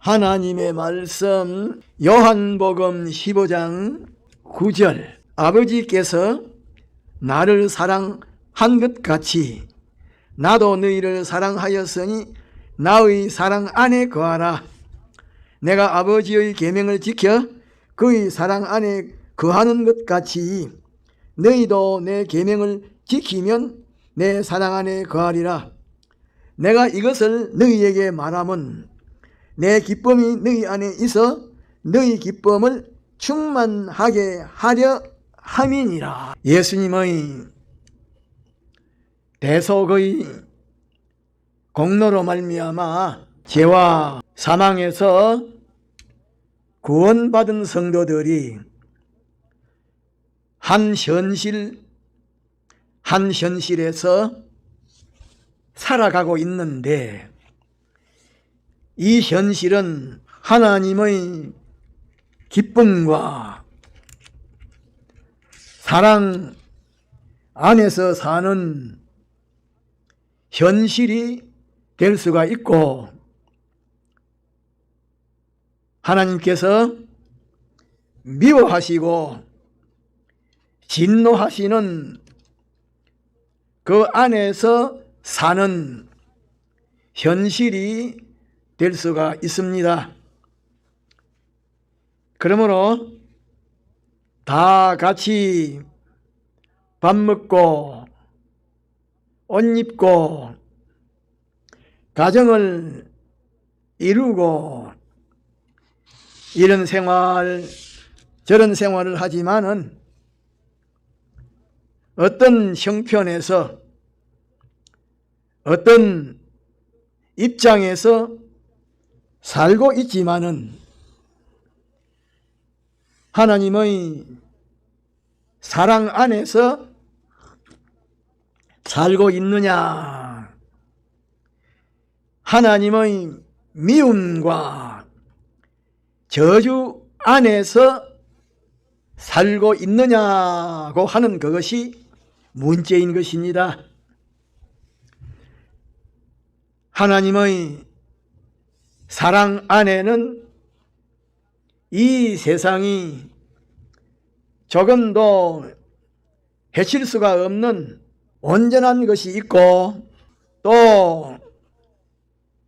하나님의 말씀 요한복음 15장 9절 아버지께서 나를 사랑한 것 같이 나도 너희를 사랑하였으니 나의 사랑 안에 거하라. 내가 아버지의 계명을 지켜 그의 사랑 안에 거하는 것 같이 너희도 내 계명을 지키면 내 사랑 안에 거하리라. 내가 이것을 너희에게 말함은 내 기쁨이 너희 안에 있어 너희 기쁨을 충만하게 하려 함이니라. 예수님의 대속의 공로로 말미암아 죄와 사망에서 구원받은 성도들이 한 현실에서 살아가고 있는데, 이 현실은 하나님의 기쁨과 사랑 안에서 사는 현실이 될 수가 있고, 하나님께서 미워하시고 진노하시는 그 안에서 사는 현실이 될 수가 있습니다. 그러므로 다 같이 밥 먹고 옷 입고 가정을 이루고 이런 생활 저런 생활을 하지만은 어떤 형편에서 어떤 입장에서 살고 있지만은 하나님의 사랑 안에서 살고 있느냐, 하나님의 미움과 저주 안에서 살고 있느냐고 하는 그것이 문제인 것입니다. 하나님의 사랑 안에는 이 세상이 조금도 해칠 수가 없는 온전한 것이 있고, 또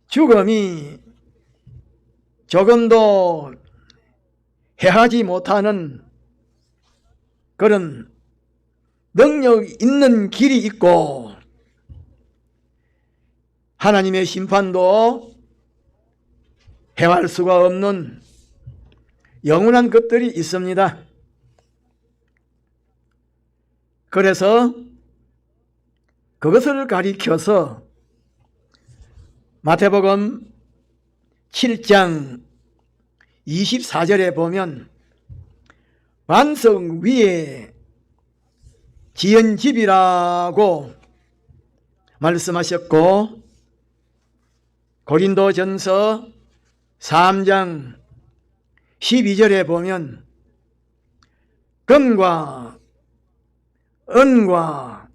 죽음이 조금도 해하지 못하는 그런 능력 있는 길이 있고, 하나님의 심판도 해할 수가 없는 영원한 것들이 있습니다. 그래서 그것을 가리켜서 마태복음 7장 24절에 보면 반석 위에 지은 집이라고 말씀하셨고, 고린도전서 3장 12절에 보면 금과 은과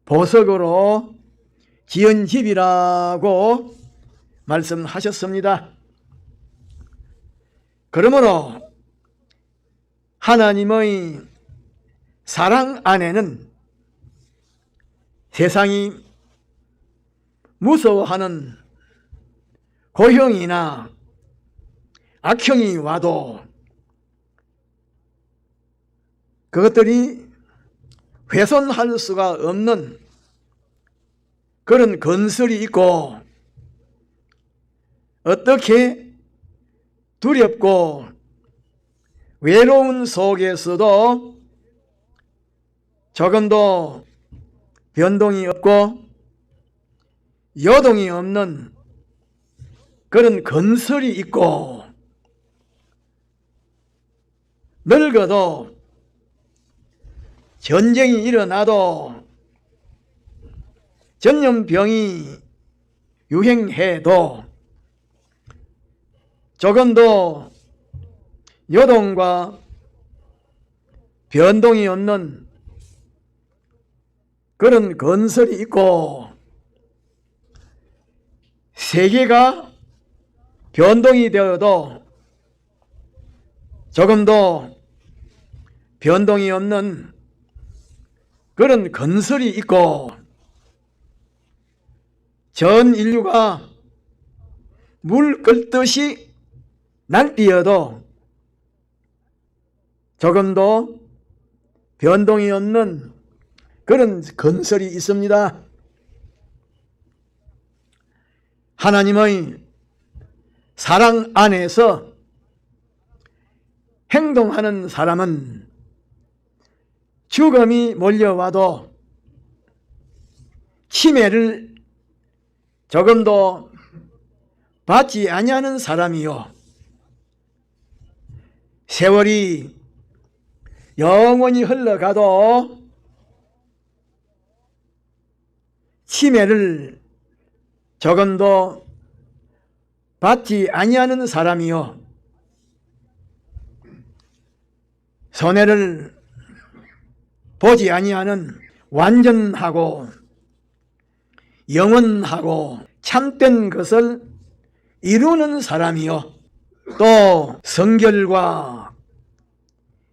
보석으로 지은 집이라고 말씀하셨습니다. 그러므로 하나님의 사랑 안에는 세상이 무서워하는 고형이나 악형이 와도 그것들이 훼손할 수가 없는 그런 건설이 있고, 어떻게 두렵고 외로운 속에서도 조금도 변동이 없고 요동이 없는 그런 건설이 있고, 늙어도 전쟁이 일어나도 전염병이 유행해도 조금도 요동과 변동이 없는 그런 건설이 있고, 세계가 변동이 되어도 조금도 변동이 없는 그런 건설이 있고, 전 인류가 물 끓듯이 날뛰어도 조금도 변동이 없는 그런 건설이 있습니다. 하나님의 사랑 안에서 행동하는 사람은 죽음이 몰려와도 치매를 조금도 받지 아니하는 사람이요, 세월이 영원히 흘러가도 치매를 조금도 받지 아니하는 사람이요, 손해를 보지 아니하는 완전하고 영원하고 참된 것을 이루는 사람이요, 또 성결과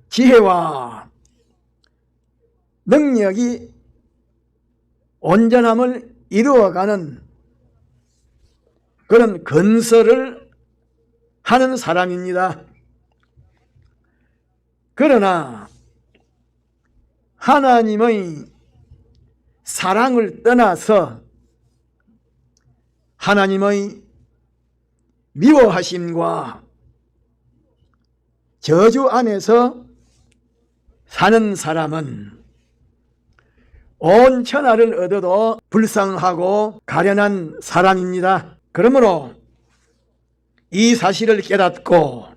지혜와 능력이 온전함을 이루어가는 그런 건설을 하는 사람입니다. 그러나 하나님의 사랑을 떠나서 하나님의 미워하심과 저주 안에서 사는 사람은 온 천하를 얻어도 불쌍하고 가련한 사람입니다. 그러므로 이 사실을 깨닫고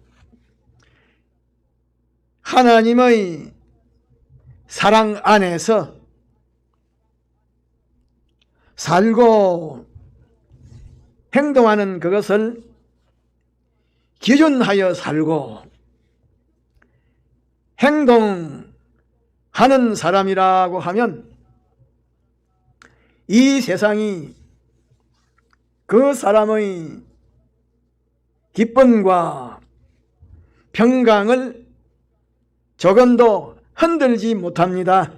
하나님의 사랑 안에서 살고 행동하는 그것을 기준하여 살고 행동하는 사람이라고 하면 이 세상이 그 사람의 기쁨과 평강을 조금도 흔들지 못합니다.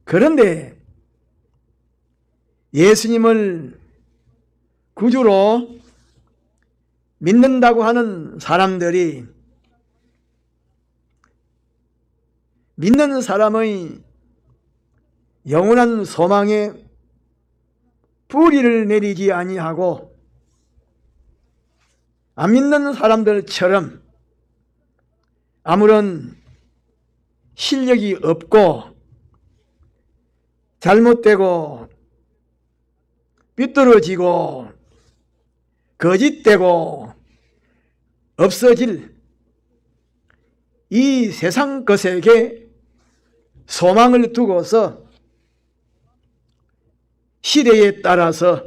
그런데 예수님을 구주로 믿는다고 하는 사람들이 믿는 사람의 영원한 소망에 뿌리를 내리지 아니하고 안 믿는 사람들처럼 아무런 실력이 없고 잘못되고 삐뚤어지고 거짓되고 없어질 이 세상 것에게 소망을 두고서 시대에 따라서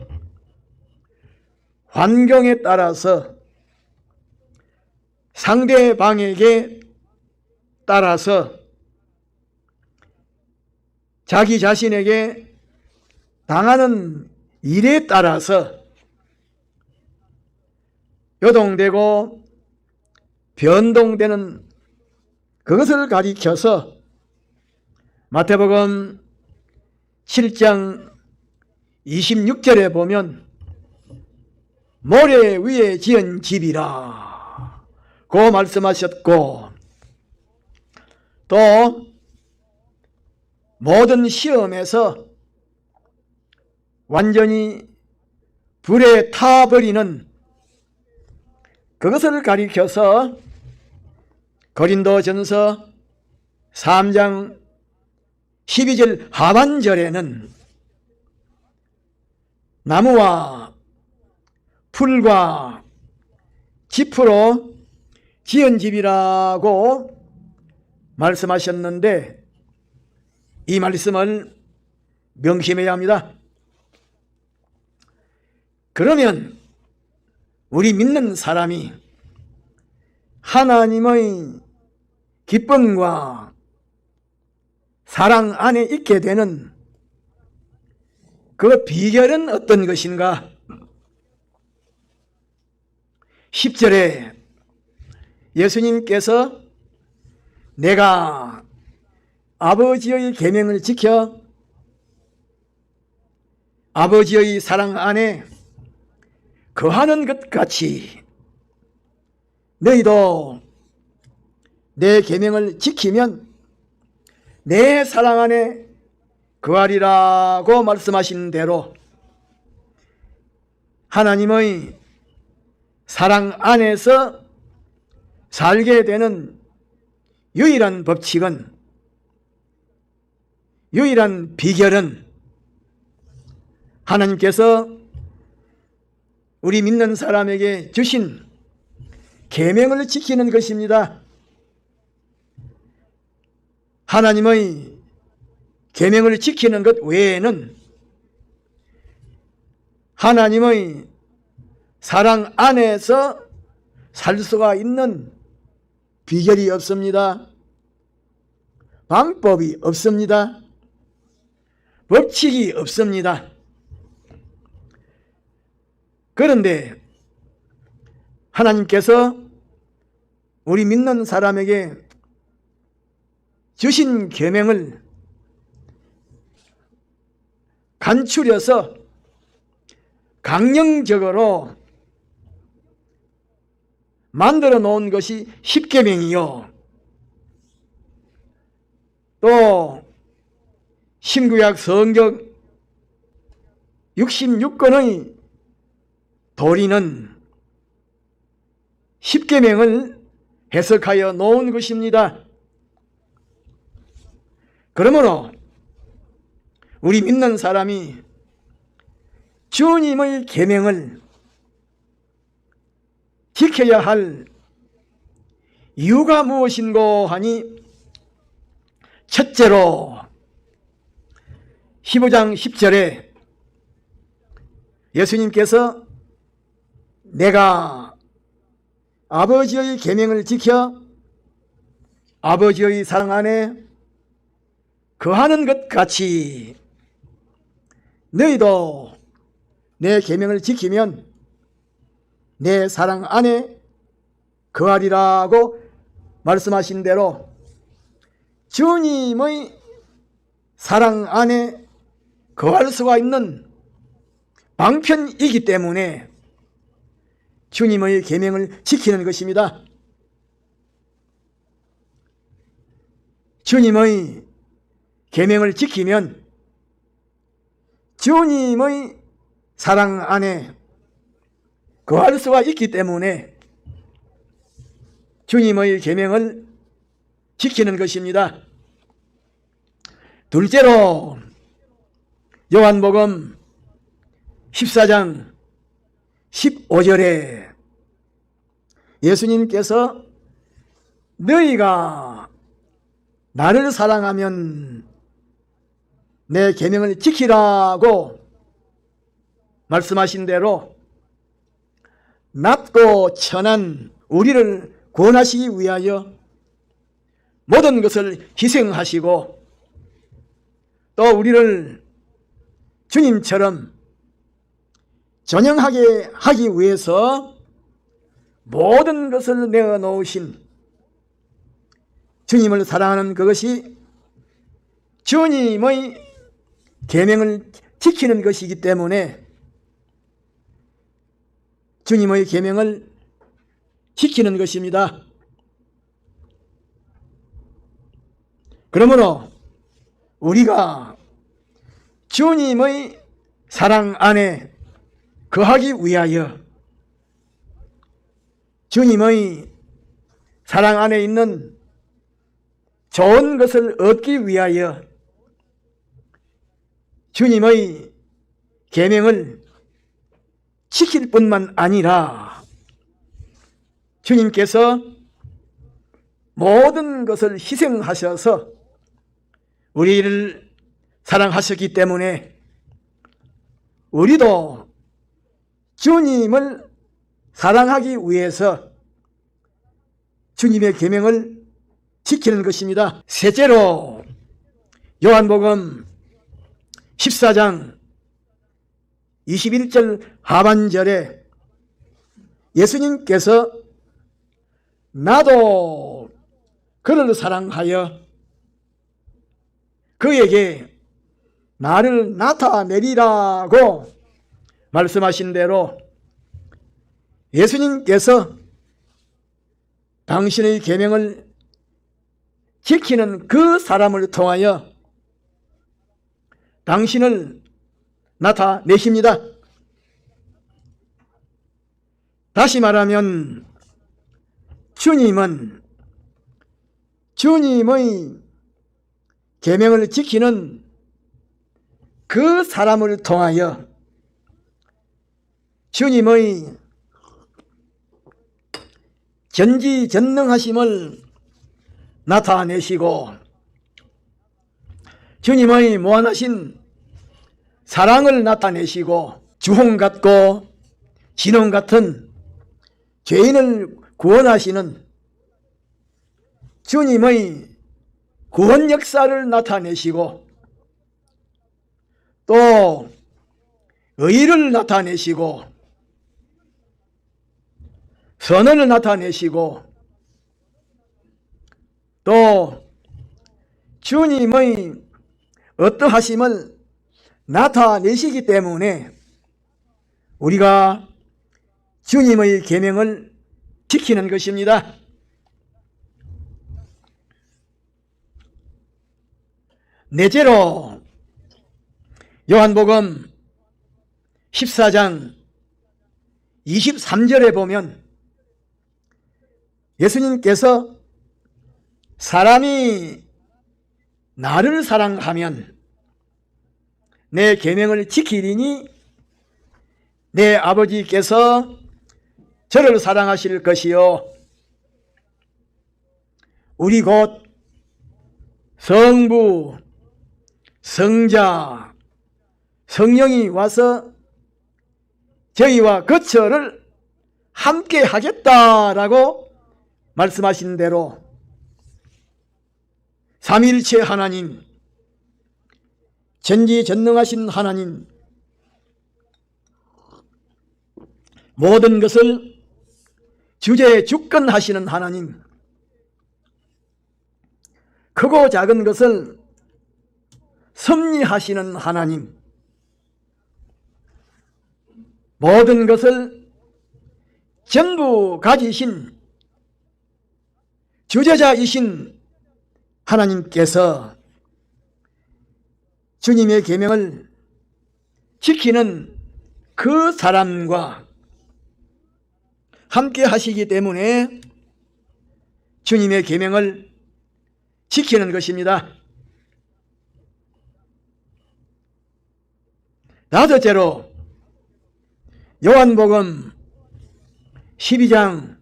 환경에 따라서 상대방에게 따라서 자기 자신에게 당하는 일에 따라서 요동되고 변동되는 그것을 가리켜서 마태복음 7장 26절에 보면 모래 위에 지은 집이라 고 말씀하셨고, 또 모든 시험에서 완전히 불에 타버리는 그것을 가리켜서 고린도전서 3장 12절 하반절에는 나무와 풀과 짚으로 지은 집이라고 말씀하셨는데, 이 말씀을 명심해야 합니다. 그러면 우리 믿는 사람이 하나님의 기쁨과 사랑 안에 있게 되는 그 비결은 어떤 것인가? 10절에 예수님께서 내가 아버지의 계명을 지켜 아버지의 사랑 안에 거하는 것 같이 너희도 내 계명을 지키면 내 사랑 안에 거하리라고 말씀하신 대로 하나님의 사랑 안에서 살게 되는 유일한 법칙은, 유일한 비결은 하나님께서 우리 믿는 사람에게 주신 계명을 지키는 것입니다. 하나님의 계명을 지키는 것 외에는 하나님의 사랑 안에서 살 수가 있는 비결이 없습니다. 방법이 없습니다. 법칙이 없습니다. 그런데 하나님께서 우리 믿는 사람에게 주신 계명을 간추려서 강령적으로 만들어 놓은 것이 십계명이요, 또 신구약 성경 66권의 도리는 십계명을 해석하여 놓은 것입니다. 그러므로 우리 믿는 사람이 주님의 계명을 지켜야 할 이유가 무엇인고 하니, 첫째로 15장 10절에 예수님께서 내가 아버지의 계명을 지켜 아버지의 사랑 안에 거하는 것 같이 너희도 내 계명을 지키면 내 사랑 안에 거하리라고 말씀하신 대로 주님의 사랑 안에 거할 수가 있는 방편이기 때문에 주님의 계명을 지키는 것입니다. 주님의 계명을 지키면 주님의 사랑 안에 거할 수가 있기 때문에 주님의 계명을 지키는 것입니다. 둘째로 요한복음 14장 15절에 예수님께서 너희가 나를 사랑하면 내 계명을 지키라고 말씀하신 대로 낮고 천한 우리를 구원하시기 위하여 모든 것을 희생하시고 또 우리를 주님처럼 전영하게 하기 위해서 모든 것을 내어놓으신 주님을 사랑하는 그것이 주님의 계명을 지키는 것이기 때문에 주님의 계명을 지키는 것입니다. 그러므로 우리가 주님의 사랑 안에 거하기 위하여 주님의 사랑 안에 있는 좋은 것을 얻기 위하여 주님의 계명을 지킬 뿐만 아니라 주님께서 모든 것을 희생하셔서 우리를 사랑하셨기 때문에 우리도 주님을 사랑하기 위해서 주님의 계명을 지키는 것입니다. 셋째로 요한복음 14장 21절 하반절에 예수님께서 나도 그를 사랑하여 그에게 나를 나타내리라고 말씀하신 대로 예수님께서 당신의 계명을 지키는 그 사람을 통하여 당신을 나타내십니다. 다시 말하면 주님은 주님의 계명을 지키는 그 사람을 통하여 주님의 전지전능하심을 나타내시고 주님의 무한하신 사랑을 나타내시고 주홍 같고 진홍 같은 죄인을 구원하시는 주님의 구원 역사를 나타내시고 또 의를 나타내시고 선언을 나타내시고 또 주님의 어떠하심을 나타내시기 때문에 우리가 주님의 계명을 지키는 것입니다. 넷째로 요한복음 14장 23절에 보면 예수님께서 사람이 나를 사랑하면 내 계명을 지키리니 내 아버지께서 저를 사랑하실 것이요 우리 곧 성부, 성자, 성령이 와서 저희와 거처를 함께 하겠다라고 말씀하신 대로 삼위일체 하나님, 전지전능하신 하나님, 모든 것을 주권하시는 하나님, 크고 작은 것을 섭리하시는 하나님, 모든 것을 전부 가지신 주제자이신 하나님께서 주님의 계명을 지키는 그 사람과 함께 하시기 때문에 주님의 계명을 지키는 것입니다. 다섯째로 요한복음 12장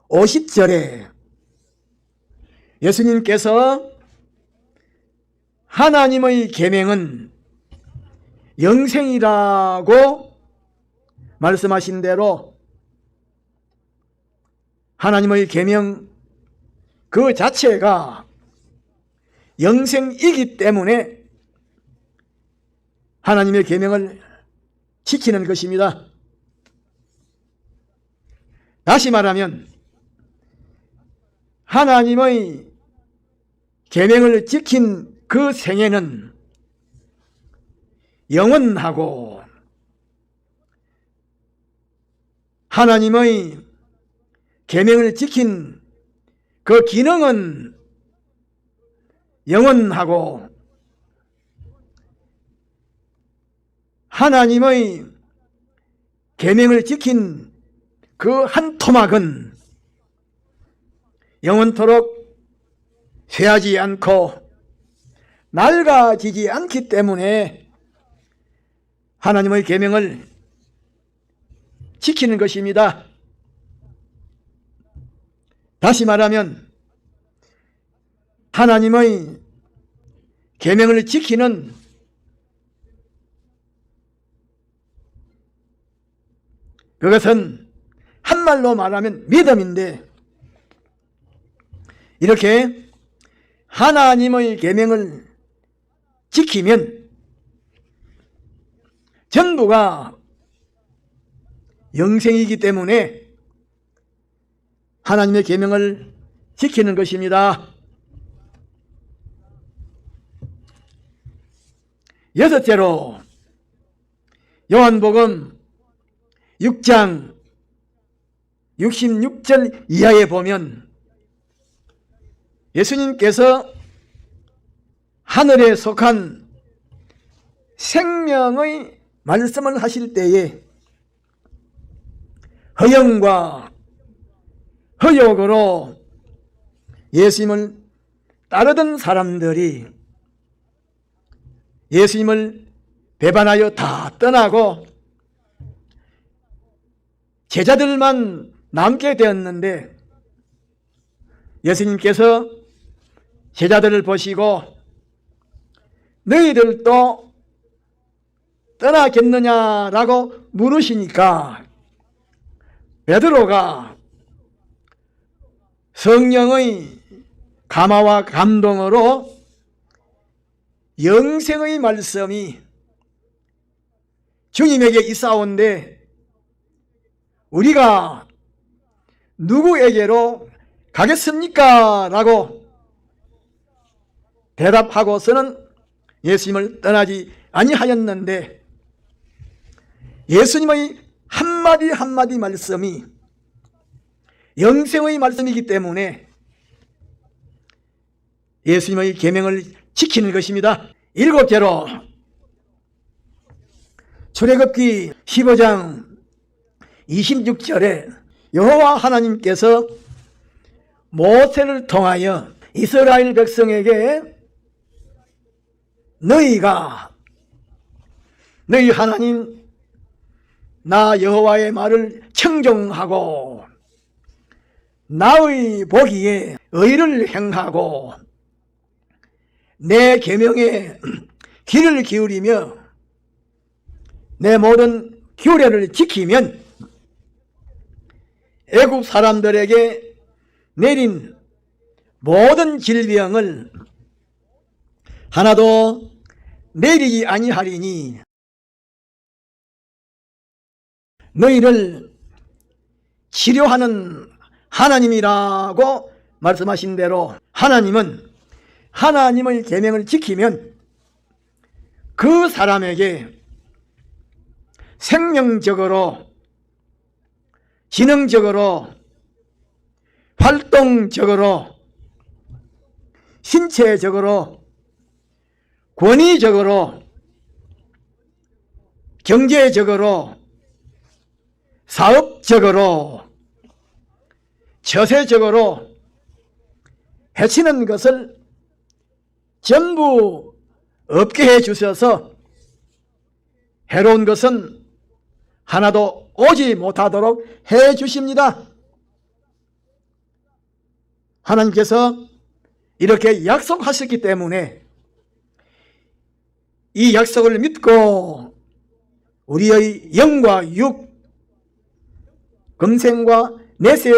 50절에 예수님께서 하나님의 계명은 영생이라고 말씀하신 대로 하나님의 계명 그 자체가 영생이기 때문에 하나님의 계명을 지키는 것입니다. 다시 말하면 하나님의 계명을 지킨 그 생애는 영원하고 하나님의 계명을 지킨 그 기능은 영원하고 하나님의 계명을 지킨 그 한 토막은 영원토록 쇠하지 않고 낡아지지 않기 때문에 하나님의 계명을 지키는 것입니다. 다시 말하면 하나님의 계명을 지키는 그것은 한말로 말하면 믿음인데 이렇게 하나님의 계명을 지키면 전부가 영생이기 때문에 하나님의 계명을 지키는 것입니다. 여섯째로 요한복음 6장 66절 이하에 보면 예수님께서 하늘에 속한 생명의 말씀을 하실 때에 허영과 허욕으로 예수님을 따르던 사람들이 예수님을 배반하여 다 떠나고 제자들만 남게 되었는데 예수님께서 제자들을 보시고 너희들도 떠나겠느냐라고 물으시니까 베드로가 성령의 감화와 감동으로 영생의 말씀이 주님에게 있사온데 우리가 누구에게로 가겠습니까? 라고 대답하고서는 예수님을 떠나지 아니하였는데 예수님의 한마디 한마디 말씀이 영생의 말씀이기 때문에 예수님의 계명을 지키는 것입니다. 일곱째로 출애굽기 15장 26절에 여호와 하나님께서 모세를 통하여 이스라엘 백성에게 너희가 너희 하나님 나 여호와의 말을 청종하고 나의 보기에 의를 행하고 내 계명에 귀를 기울이며 내 모든 규례를 지키면 애굽 사람들에게 내린 모든 질병을 하나도 내리지 아니하리니 너희를 치료하는 하나님이라고 말씀하신 대로 하나님은 하나님의 계명을 지키면 그 사람에게 생명적으로 지능적으로 활동적으로 신체적으로 권위적으로 경제적으로 사업적으로 처세적으로 해치는 것을 전부 없게 해 주셔서 해로운 것은 하나도 오지 못하도록 해 주십니다. 하나님께서 이렇게 약속하셨기 때문에 이 약속을 믿고 우리의 영과 육, 금생과 내세에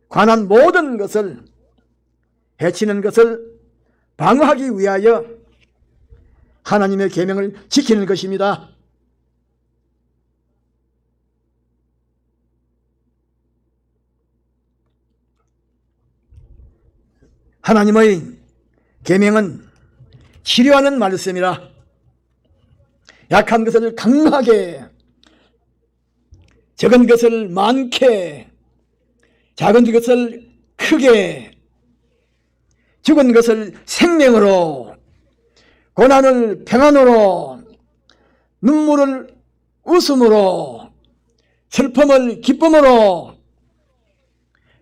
관한 모든 것을 해치는 것을 방어하기 위하여 하나님의 계명을 지키는 것입니다. 하나님의 계명은 치료하는 말씀이라 약한 것을 강하게, 적은 것을 많게, 작은 것을 크게, 죽은 것을 생명으로, 고난을 평안으로, 눈물을 웃음으로, 슬픔을 기쁨으로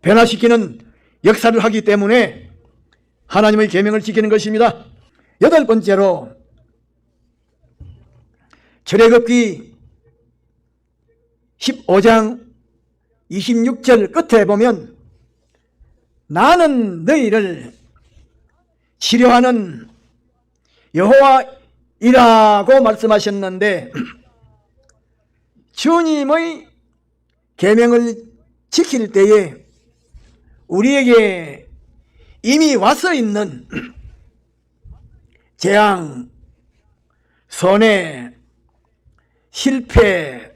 변화시키는 역사를 하기 때문에 하나님의 계명을 지키는 것입니다. 여덟 번째로 출애굽기 15장 26절 끝에 보면 나는 너희를 치료하는 여호와이라고 말씀하셨는데 주님의 계명을 지킬 때에 우리에게 이미 와서 있는 재앙, 손해, 실패,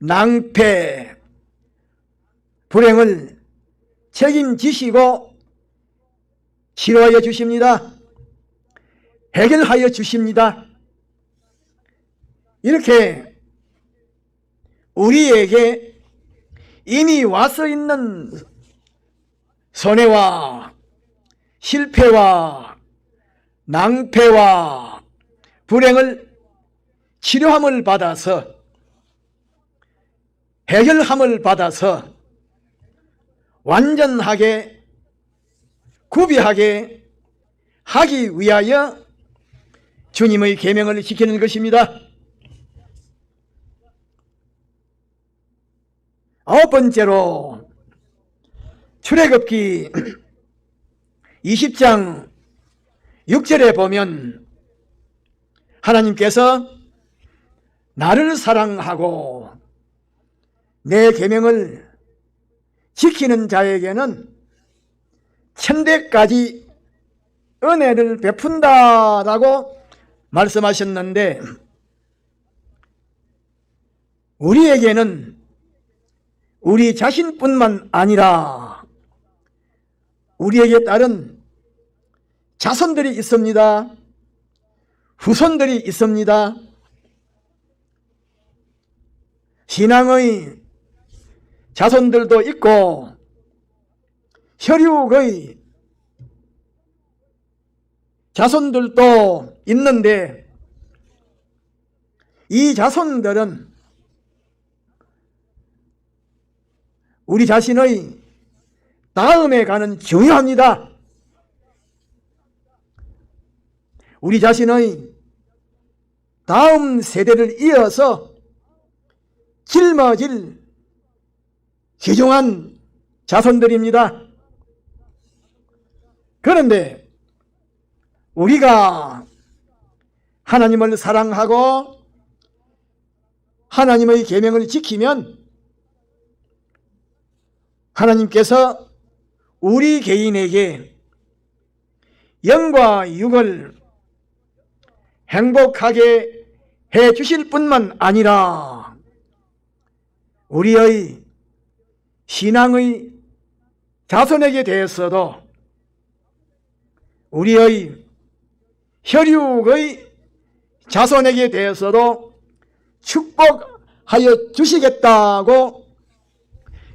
낭패, 불행을 책임지시고 치료하여 주십니다. 해결하여 주십니다. 이렇게 우리에게 이미 와서 있는 손해와 실패와 낭패와 불행을 치료함을 받아서 해결함을 받아서 완전하게 구비하게 하기 위하여 주님의 계명을 지키는 것입니다. 아홉 번째로 출애굽기 20장 6절에 보면 하나님께서 나를 사랑하고 내 계명을 지키는 자에게는 천대까지 은혜를 베푼다라고 말씀하셨는데, 우리에게는 우리 자신뿐만 아니라 우리에게 따른 자손들이 있습니다. 후손들이 있습니다. 신앙의 자손들도 있고 혈육의 자손들도 있는데, 이 자손들은 우리 자신의 다음에 가는 중요합니다. 우리 자신의 다음 세대를 이어서 짊어질 귀중한 자손들입니다. 그런데 우리가 하나님을 사랑하고 하나님의 계명을 지키면 하나님께서 우리 개인에게 영과 육을 행복하게 해 주실 뿐만 아니라 우리의 신앙의 자손에게 대해서도, 우리의 혈육의 자손에게 대해서도 축복하여 주시겠다고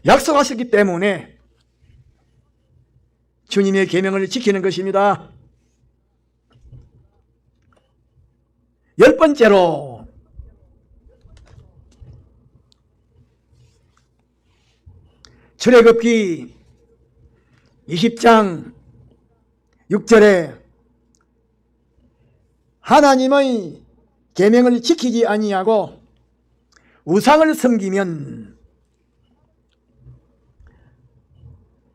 약속하셨기 때문에 주님의 계명을 지키는 것입니다. 열 번째로 출애굽기 20장 6절에 하나님의 계명을 지키지 아니하고 우상을 섬기면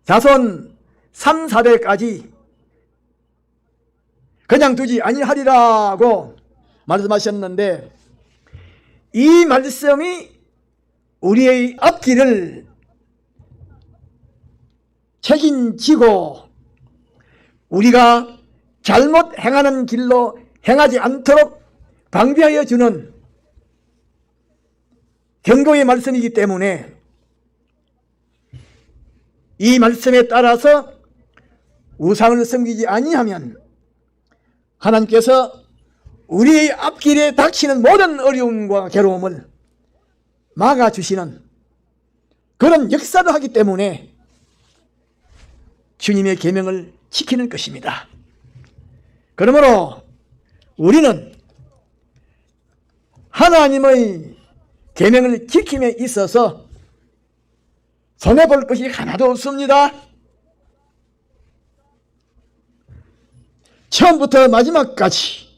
자손 3, 4대까지 그냥 두지 아니하리라고 말씀하셨는데, 이 말씀이 우리의 앞길을 책임지고 우리가 잘못 행하는 길로 행하지 않도록 방비하여 주는 경고의 말씀이기 때문에 이 말씀에 따라서 우상을 섬기지 아니하면 하나님께서 우리의 앞길에 닥치는 모든 어려움과 괴로움을 막아주시는 그런 역사를 하기 때문에 주님의 계명을 지키는 것입니다. 그러므로 우리는 하나님의 계명을 지킴에 있어서 손해볼 것이 하나도 없습니다. 처음부터 마지막까지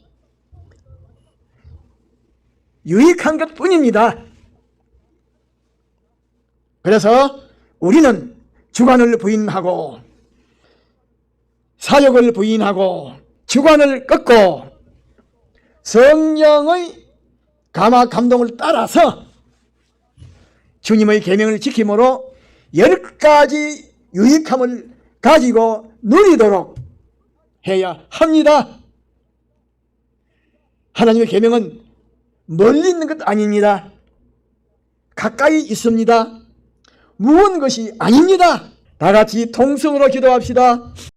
유익한 것 뿐입니다. 그래서 우리는 주관을 부인하고 사역을 부인하고 주관을 꺾고 성령의 감화 감동을 따라서 주님의 계명을 지킴으로 10가지 유익함을 가지고 누리도록 해야 합니다. 하나님의 계명은 멀리 있는 것 아닙니다. 가까이 있습니다. 무언 것이 아닙니다. 다 같이 통성으로 기도합시다.